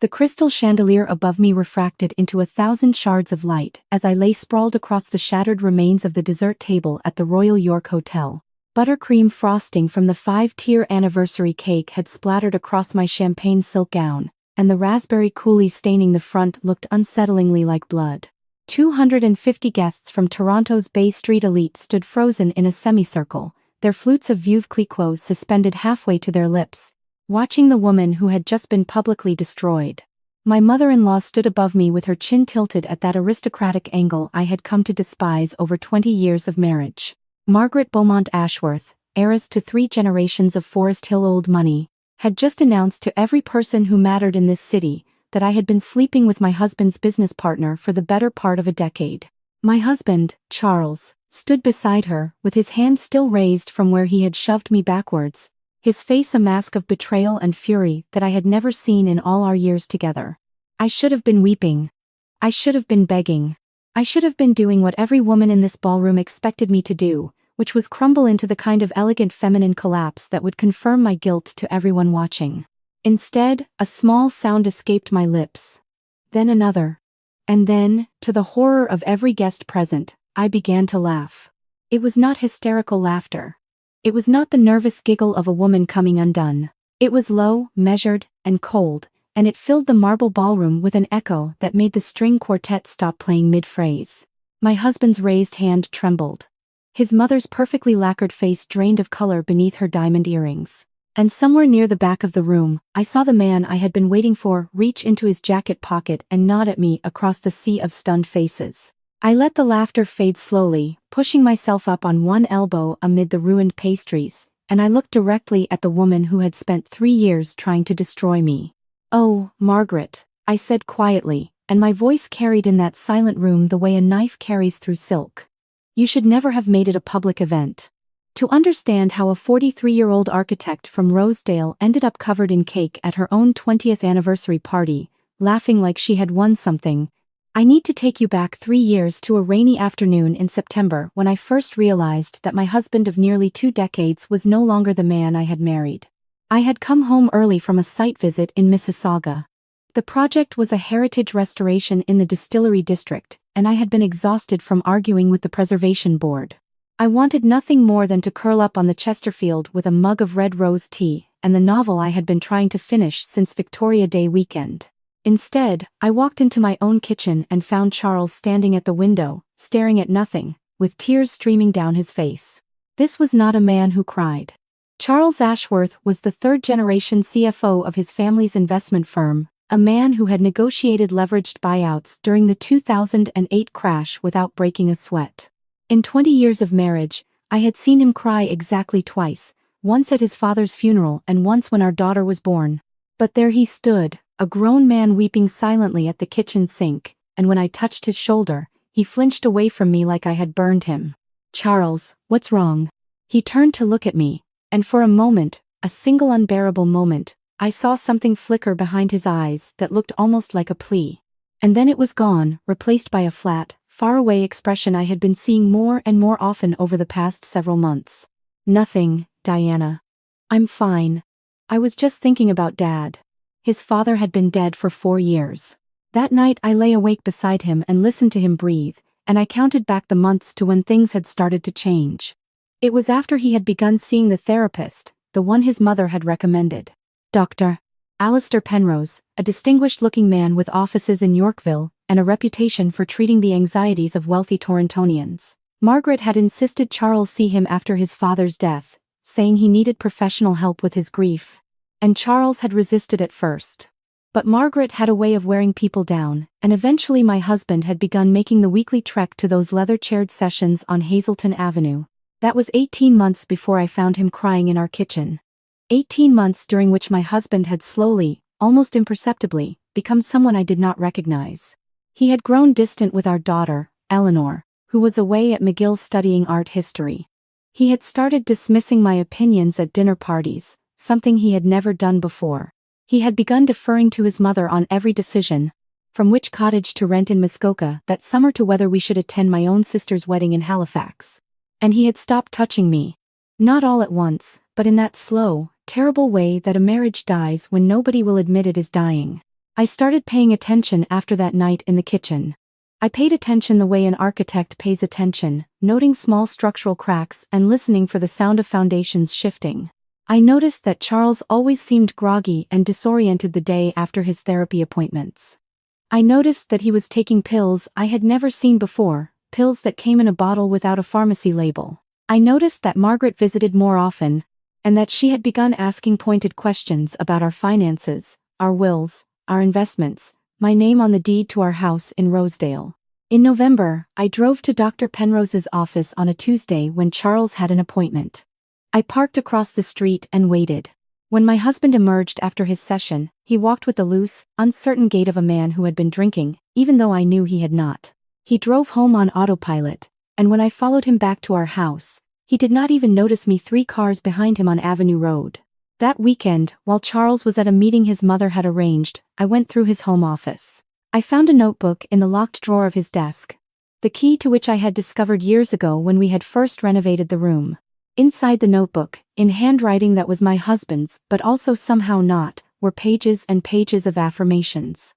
The crystal chandelier above me refracted into 1,000 shards of light as I lay sprawled across the shattered remains of the dessert table at the Royal York Hotel. Buttercream frosting from the 5-tier anniversary cake had splattered across my champagne silk gown, and the raspberry coulis staining the front looked unsettlingly like blood. 250 guests from Toronto's Bay Street elite stood frozen in a semicircle, their flutes of Veuve Clicquot suspended halfway to their lips, watching the woman who had just been publicly destroyed. My mother-in-law stood above me with her chin tilted at that aristocratic angle I had come to despise over 20 years of marriage. Margaret Beaumont Ashworth, heiress to 3 generations of Forest Hill old money, had just announced to every person who mattered in this city that I had been sleeping with my husband's business partner for the better part of a decade. My husband, Charles, stood beside her, with his hand still raised from where he had shoved me backwards, his face a mask of betrayal and fury that I had never seen in all our years together. I should have been weeping. I should have been begging. I should have been doing what every woman in this ballroom expected me to do, which was crumble into the kind of elegant feminine collapse that would confirm my guilt to everyone watching. Instead, a small sound escaped my lips. Then another. And then, to the horror of every guest present, I began to laugh. It was not hysterical laughter. It was not the nervous giggle of a woman coming undone. It was low, measured, and cold, and it filled the marble ballroom with an echo that made the string quartet stop playing mid-phrase. My husband's raised hand trembled. His mother's perfectly lacquered face drained of color beneath her diamond earrings. And somewhere near the back of the room, I saw the man I had been waiting for reach into his jacket pocket and nod at me across the sea of stunned faces. I let the laughter fade slowly, pushing myself up on one elbow amid the ruined pastries, and I looked directly at the woman who had spent 3 years trying to destroy me. "Oh, Margaret," I said quietly, and my voice carried in that silent room the way a knife carries through silk. "You should never have made it a public event." To understand how a 43-year-old architect from Rosedale ended up covered in cake at her own 20th anniversary party, laughing like she had won something, I need to take you back 3 years to a rainy afternoon in September when I first realized that my husband of nearly 2 decades was no longer the man I had married. I had come home early from a site visit in Mississauga. The project was a heritage restoration in the distillery district, and I had been exhausted from arguing with the preservation board. I wanted nothing more than to curl up on the Chesterfield with a mug of red rose tea and the novel I had been trying to finish since Victoria Day weekend. Instead, I walked into my own kitchen and found Charles standing at the window, staring at nothing, with tears streaming down his face. This was not a man who cried. Charles Ashworth was the 3rd-generation CFO of his family's investment firm, a man who had negotiated leveraged buyouts during the 2008 crash without breaking a sweat. In 20 years of marriage, I had seen him cry exactly twice, once at his father's funeral and once when our daughter was born. But there he stood, a grown man weeping silently at the kitchen sink, and when I touched his shoulder, he flinched away from me like I had burned him. "Charles, what's wrong?" He turned to look at me, and for a moment, a single unbearable moment, I saw something flicker behind his eyes that looked almost like a plea. And then it was gone, replaced by a flat, faraway expression I had been seeing more and more often over the past several months. "Nothing, Diana. I'm fine. I was just thinking about Dad." His father had been dead for 4 years. That night I lay awake beside him and listened to him breathe, and I counted back the months to when things had started to change. It was after he had begun seeing the therapist, the one his mother had recommended. Dr. Alistair Penrose, a distinguished-looking man with offices in Yorkville and a reputation for treating the anxieties of wealthy Torontonians. Margaret had insisted Charles see him after his father's death, saying he needed professional help with his grief. And Charles had resisted at first. But Margaret had a way of wearing people down, and eventually my husband had begun making the weekly trek to those leather-chaired sessions on Hazelton Avenue. That was 18 months before I found him crying in our kitchen. 18 months during which my husband had slowly, almost imperceptibly, become someone I did not recognize. He had grown distant with our daughter, Eleanor, who was away at McGill studying art history. He had started dismissing my opinions at dinner parties, something he had never done before. He had begun deferring to his mother on every decision, from which cottage to rent in Muskoka that summer to whether we should attend my own sister's wedding in Halifax. And he had stopped touching me. Not all at once, but in that slow, terrible way that a marriage dies when nobody will admit it is dying. I started paying attention after that night in the kitchen. I paid attention the way an architect pays attention, noting small structural cracks and listening for the sound of foundations shifting. I noticed that Charles always seemed groggy and disoriented the day after his therapy appointments. I noticed that he was taking pills I had never seen before, pills that came in a bottle without a pharmacy label. I noticed that Margaret visited more often, and that she had begun asking pointed questions about our finances, our wills, our investments, my name on the deed to our house in Rosedale. In November, I drove to Dr. Penrose's office on a Tuesday when Charles had an appointment. I parked across the street and waited. When my husband emerged after his session, he walked with the loose, uncertain gait of a man who had been drinking, even though I knew he had not. He drove home on autopilot, and when I followed him back to our house, he did not even notice me 3 cars behind him on Avenue Road. That weekend, while Charles was at a meeting his mother had arranged, I went through his home office. I found a notebook in the locked drawer of his desk, the key to which I had discovered years ago when we had first renovated the room. Inside the notebook, in handwriting that was my husband's but also somehow not, were pages and pages of affirmations.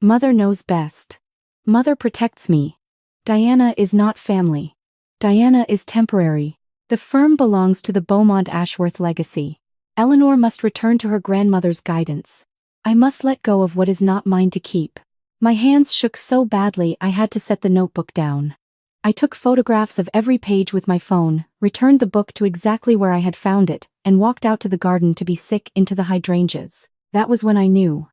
Mother knows best. Mother protects me. Diana is not family. Diana is temporary. The firm belongs to the Beaumont Ashworth legacy. Eleanor must return to her grandmother's guidance. I must let go of what is not mine to keep. My hands shook so badly I had to set the notebook down. I took photographs of every page with my phone, returned the book to exactly where I had found it, and walked out to the garden to be sick into the hydrangeas. That was when I knew.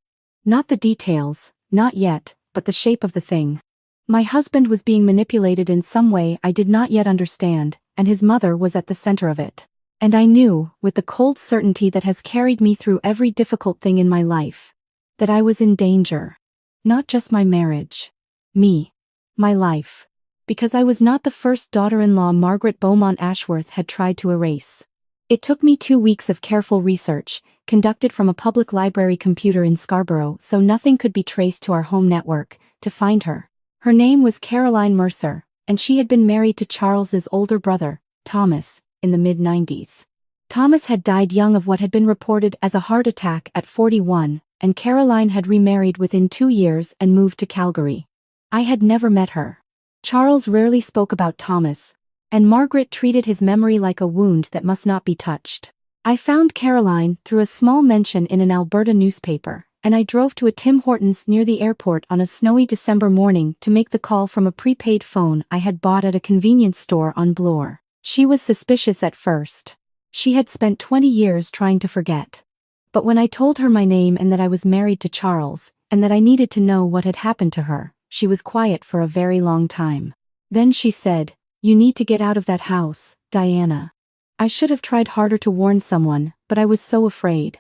Not the details, not yet, but the shape of the thing. My husband was being manipulated in some way I did not yet understand, and his mother was at the center of it. And I knew, with the cold certainty that has carried me through every difficult thing in my life, that I was in danger. Not just my marriage. Me. My life. Because I was not the first daughter-in-law Margaret Beaumont Ashworth had tried to erase. It took me 2 weeks of careful research, conducted from a public library computer in Scarborough so nothing could be traced to our home network, to find her. Her name was Caroline Mercer, and she had been married to Charles's older brother, Thomas, in the mid-90s. Thomas had died young of what had been reported as a heart attack at 41, and Caroline had remarried within 2 years and moved to Calgary. I had never met her. Charles rarely spoke about Thomas, and Margaret treated his memory like a wound that must not be touched. I found Caroline through a small mention in an Alberta newspaper, and I drove to a Tim Hortons near the airport on a snowy December morning to make the call from a prepaid phone I had bought at a convenience store on Bloor. She was suspicious at first. She had spent 20 years trying to forget. But when I told her my name and that I was married to Charles, and that I needed to know what had happened to her, she was quiet for a very long time. Then she said, "You need to get out of that house, Diana." I should have tried harder to warn someone, but I was so afraid.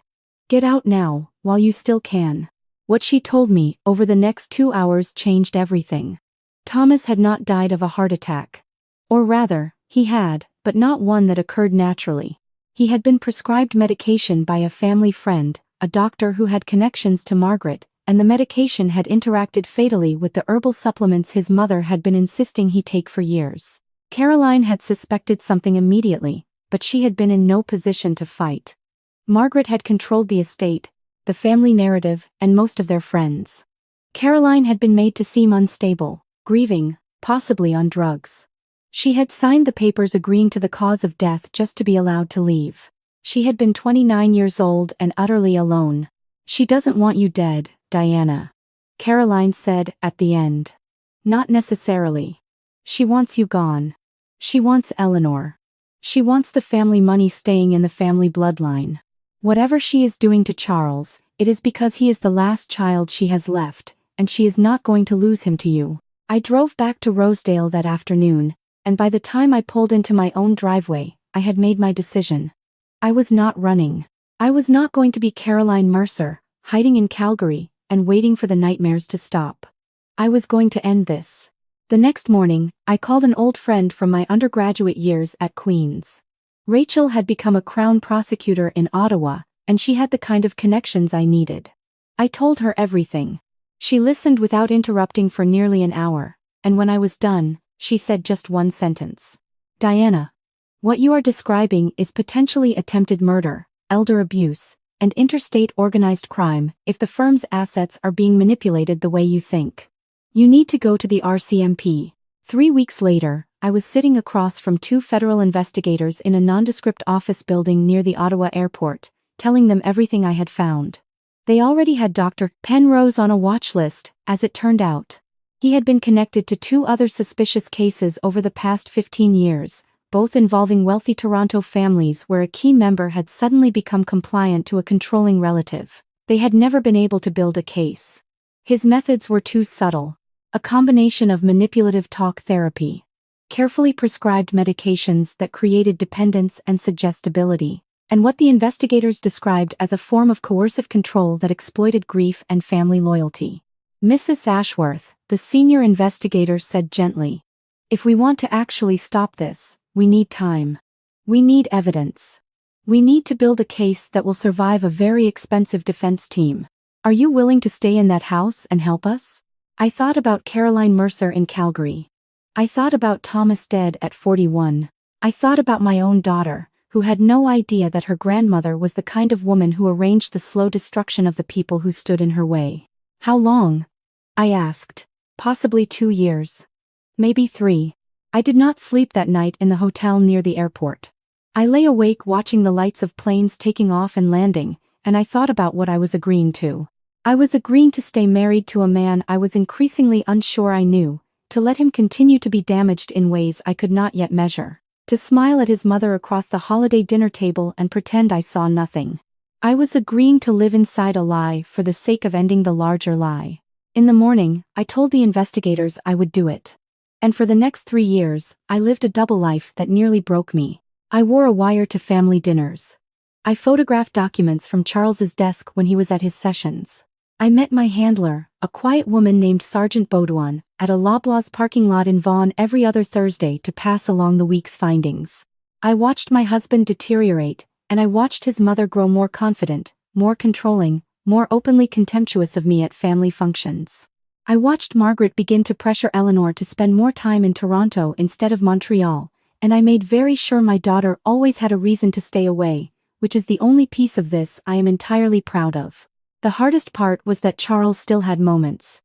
Get out now, while you still can. What she told me over the next 2 hours changed everything. Thomas had not died of a heart attack. Or rather, he had, but not one that occurred naturally. He had been prescribed medication by a family friend, a doctor who had connections to Margaret, and the medication had interacted fatally with the herbal supplements his mother had been insisting he take for years. Caroline had suspected something immediately, but she had been in no position to fight. Margaret had controlled the estate, the family narrative, and most of their friends. Caroline had been made to seem unstable, grieving, possibly on drugs. She had signed the papers agreeing to the cause of death just to be allowed to leave. She had been 29 years old and utterly alone. "She doesn't want you dead, Diana," Caroline said at the end. "Not necessarily. She wants you gone. She wants Eleanor. She wants the family money staying in the family bloodline. Whatever she is doing to Charles, it is because he is the last child she has left, and she is not going to lose him to you." I drove back to Rosedale that afternoon, and by the time I pulled into my own driveway, I had made my decision. I was not running. I was not going to be Caroline Mercer, hiding in Calgary, and waiting for the nightmares to stop. I was going to end this. The next morning, I called an old friend from my undergraduate years at Queen's. Rachel had become a Crown prosecutor in Ottawa, and she had the kind of connections I needed. I told her everything. She listened without interrupting for nearly an hour, and when I was done, she said just one sentence. "Diana, what you are describing is potentially attempted murder, elder abuse, and interstate organized crime if the firm's assets are being manipulated the way you think. You need to go to the RCMP. 3 weeks later, I was sitting across from 2 federal investigators in a nondescript office building near the Ottawa airport, telling them everything I had found. They already had Dr. Penrose on a watch list, as it turned out. He had been connected to 2 other suspicious cases over the past 15 years, both involving wealthy Toronto families where a key member had suddenly become compliant to a controlling relative. They had never been able to build a case. His methods were too subtle. A combination of manipulative talk therapy, carefully prescribed medications that created dependence and suggestibility, and what the investigators described as a form of coercive control that exploited grief and family loyalty. Mrs. Ashworth, the senior investigator, said gently, "If we want to actually stop this, we need time. We need evidence. We need to build a case that will survive a very expensive defense team. Are you willing to stay in that house and help us?" I thought about Caroline Mercer in Calgary. I thought about Thomas dead at 41. I thought about my own daughter, who had no idea that her grandmother was the kind of woman who arranged the slow destruction of the people who stood in her way. "How long?" I asked. "Possibly 2 years. Maybe 3. I did not sleep that night in the hotel near the airport. I lay awake watching the lights of planes taking off and landing, and I thought about what I was agreeing to. I was agreeing to stay married to a man I was increasingly unsure I knew, to let him continue to be damaged in ways I could not yet measure, to smile at his mother across the holiday dinner table and pretend I saw nothing. I was agreeing to live inside a lie for the sake of ending the larger lie. In the morning, I told the investigators I would do it. And for the next 3 years, I lived a double life that nearly broke me. I wore a wire to family dinners. I photographed documents from Charles's desk when he was at his sessions. I met my handler, a quiet woman named Sergeant Baudouin, at a Loblaws parking lot in Vaughan every other Thursday to pass along the week's findings. I watched my husband deteriorate, and I watched his mother grow more confident, more controlling, more openly contemptuous of me at family functions. I watched Margaret begin to pressure Eleanor to spend more time in Toronto instead of Montreal, and I made very sure my daughter always had a reason to stay away, which is the only piece of this I am entirely proud of. The hardest part was that Charles still had moments.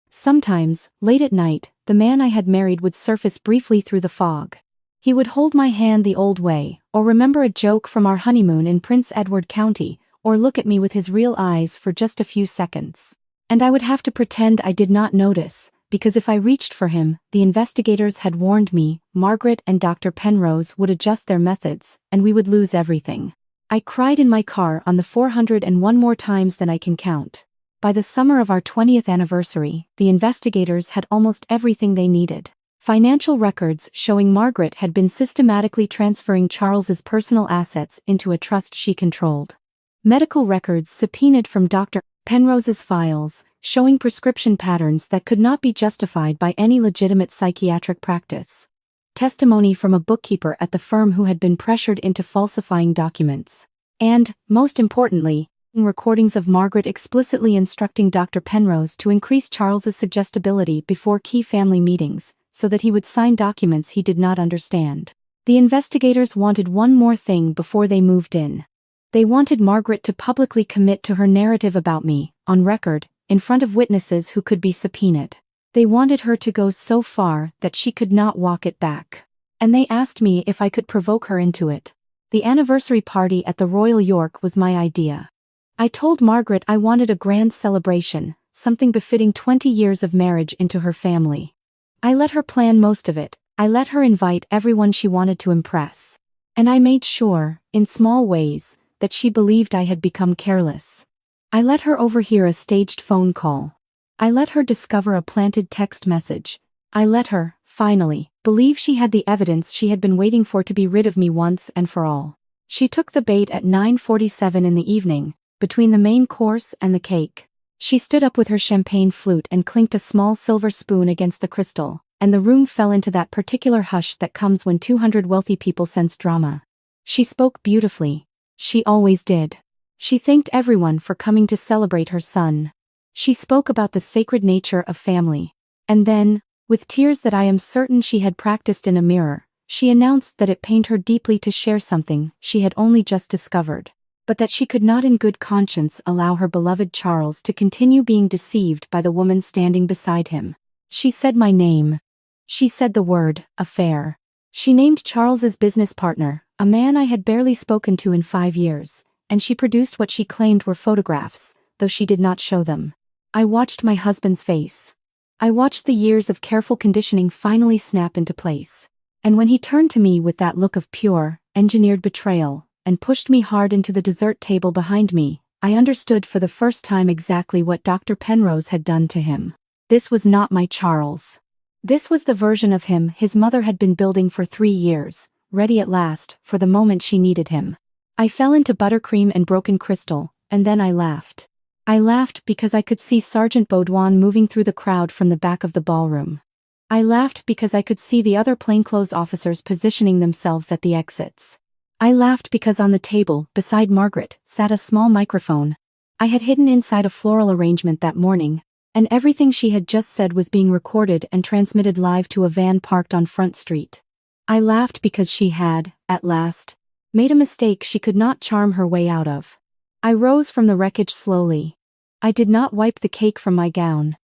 Sometimes, late at night, the man I had married would surface briefly through the fog. He would hold my hand the old way, or remember a joke from our honeymoon in Prince Edward County, or look at me with his real eyes for just a few seconds. And I would have to pretend I did not notice, because if I reached for him, the investigators had warned me, Margaret and Dr. Penrose would adjust their methods, and we would lose everything. I cried in my car on the 401 more times than I can count. By the summer of our 20th anniversary, the investigators had almost everything they needed. Financial records showing Margaret had been systematically transferring Charles's personal assets into a trust she controlled. Medical records subpoenaed from Dr. Penrose's files, showing prescription patterns that could not be justified by any legitimate psychiatric practice. Testimony from a bookkeeper at the firm who had been pressured into falsifying documents. And, most importantly, recordings of Margaret explicitly instructing Dr. Penrose to increase Charles's suggestibility before key family meetings, so that he would sign documents he did not understand. The investigators wanted one more thing before they moved in. They wanted Margaret to publicly commit to her narrative about me, on record, in front of witnesses who could be subpoenaed. They wanted her to go so far that she could not walk it back. And they asked me if I could provoke her into it. The anniversary party at the Royal York was my idea. I told Margaret I wanted a grand celebration, something befitting 20 years of marriage into her family. I let her plan most of it. I let her invite everyone she wanted to impress. And I made sure, in small ways, that she believed I had become careless. I let her overhear a staged phone call. I let her discover a planted text message. I let her, finally, believe she had the evidence she had been waiting for to be rid of me once and for all. She took the bait at 9:47 in the evening, between the main course and the cake. She stood up with her champagne flute and clinked a small silver spoon against the crystal, and the room fell into that particular hush that comes when 200 wealthy people sense drama. She spoke beautifully. She always did. She thanked everyone for coming to celebrate her son. She spoke about the sacred nature of family. And then, with tears that I am certain she had practiced in a mirror, she announced that it pained her deeply to share something she had only just discovered. but that she could not in good conscience allow her beloved Charles to continue being deceived by the woman standing beside him. She said my name. She said the word, affair. She named Charles's business partner, a man I had barely spoken to in 5 years, and she produced what she claimed were photographs, though she did not show them. I watched my husband's face. I watched the years of careful conditioning finally snap into place. And when he turned to me with that look of pure, engineered betrayal, and pushed me hard into the dessert table behind me, I understood for the first time exactly what Dr. Penrose had done to him. This was not my Charles. This was the version of him his mother had been building for 3 years, ready at last for the moment she needed him. I fell into buttercream and broken crystal, and then I laughed. I laughed because I could see Sergeant Baudouin moving through the crowd from the back of the ballroom. I laughed because I could see the other plainclothes officers positioning themselves at the exits. I laughed because on the table, beside Margaret, sat a small microphone. I had hidden inside a floral arrangement that morning, and everything she had just said was being recorded and transmitted live to a van parked on Front Street. I laughed because she had, at last, made a mistake she could not charm her way out of. I rose from the wreckage slowly. I did not wipe the cake from my gown.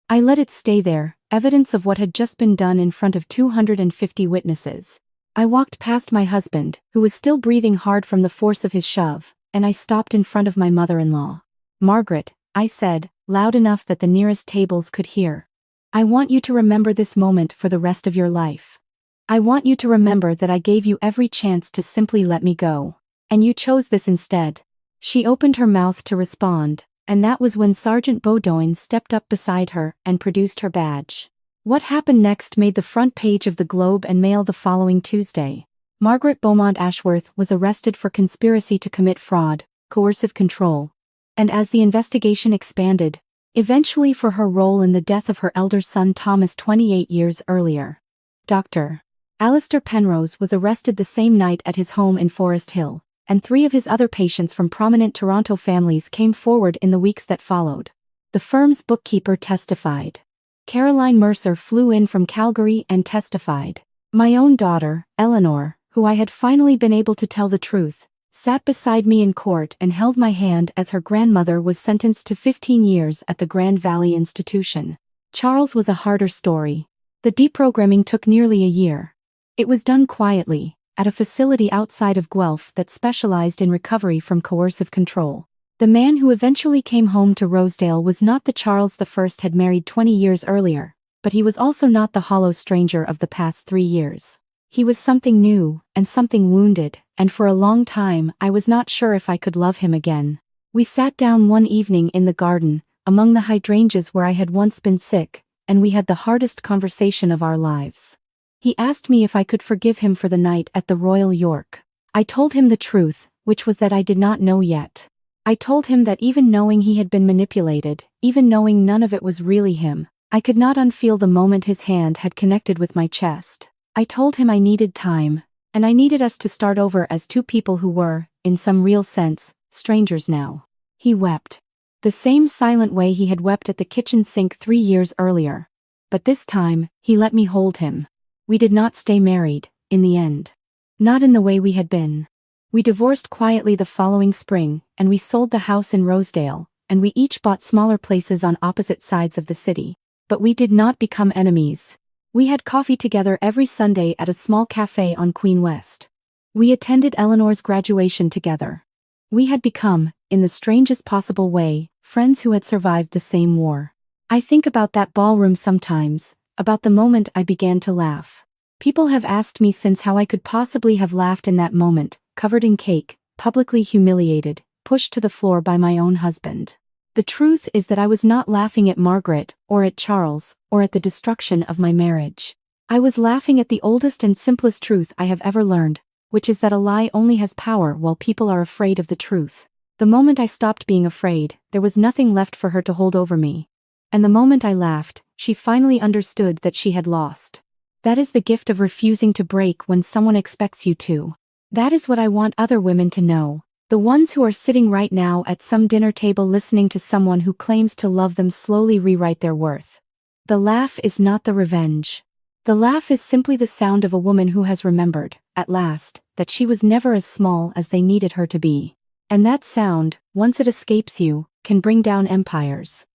I let it stay there, evidence of what had just been done in front of 250 witnesses. I walked past my husband, who was still breathing hard from the force of his shove, and I stopped in front of my mother-in-law. Margaret, I said, loud enough that the nearest tables could hear. I want you to remember this moment for the rest of your life. I want you to remember that I gave you every chance to simply let me go. And you chose this instead. She opened her mouth to respond, and that was when Sergeant Baudouin stepped up beside her and produced her badge. What happened next made the front page of the Globe and Mail the following Tuesday. Margaret Beaumont Ashworth was arrested for conspiracy to commit fraud, coercive control, and as the investigation expanded, eventually for her role in the death of her elder son Thomas 28 years earlier. Dr. Alistair Penrose was arrested the same night at his home in Forest Hill, and 3 of his other patients from prominent Toronto families came forward in the weeks that followed. The firm's bookkeeper testified. Caroline Mercer flew in from Calgary and testified. My own daughter, Eleanor, who I had finally been able to tell the truth, sat beside me in court and held my hand as her grandmother was sentenced to 15 years at the Grand Valley Institution. Charles was a harder story. The deprogramming took nearly a year. It was done quietly, at a facility outside of Guelph that specialized in recovery from coercive control. The man who eventually came home to Rosedale was not the Charles I had married 20 years earlier, but he was also not the hollow stranger of the past 3 years. He was something new, and something wounded, and for a long time I was not sure if I could love him again. We sat down one evening in the garden, among the hydrangeas where I had once been sick, and we had the hardest conversation of our lives. He asked me if I could forgive him for the night at the Royal York. I told him the truth, which was that I did not know yet. I told him that even knowing he had been manipulated, even knowing none of it was really him, I could not unfeel the moment his hand had connected with my chest. I told him I needed time, and I needed us to start over as 2 people who were, in some real sense, strangers now. He wept. The same silent way he had wept at the kitchen sink 3 years earlier. But this time, he let me hold him. We did not stay married, in the end. Not in the way we had been. We divorced quietly the following spring, and we sold the house in Rosedale, and we each bought smaller places on opposite sides of the city. But we did not become enemies. We had coffee together every Sunday at a small cafe on Queen West. We attended Eleanor's graduation together. We had become, in the strangest possible way, friends who had survived the same war. I think about that ballroom sometimes, about the moment I began to laugh. People have asked me since how I could possibly have laughed in that moment, covered in cake, publicly humiliated, pushed to the floor by my own husband. The truth is that I was not laughing at Margaret, or at Charles, or at the destruction of my marriage. I was laughing at the oldest and simplest truth I have ever learned, which is that a lie only has power while people are afraid of the truth. The moment I stopped being afraid, there was nothing left for her to hold over me. And the moment I laughed, she finally understood that she had lost. That is the gift of refusing to break when someone expects you to. That is what I want other women to know. The ones who are sitting right now at some dinner table listening to someone who claims to love them slowly rewrite their worth. The laugh is not the revenge. The laugh is simply the sound of a woman who has remembered, at last, that she was never as small as they needed her to be. And that sound, once it escapes you, can bring down empires.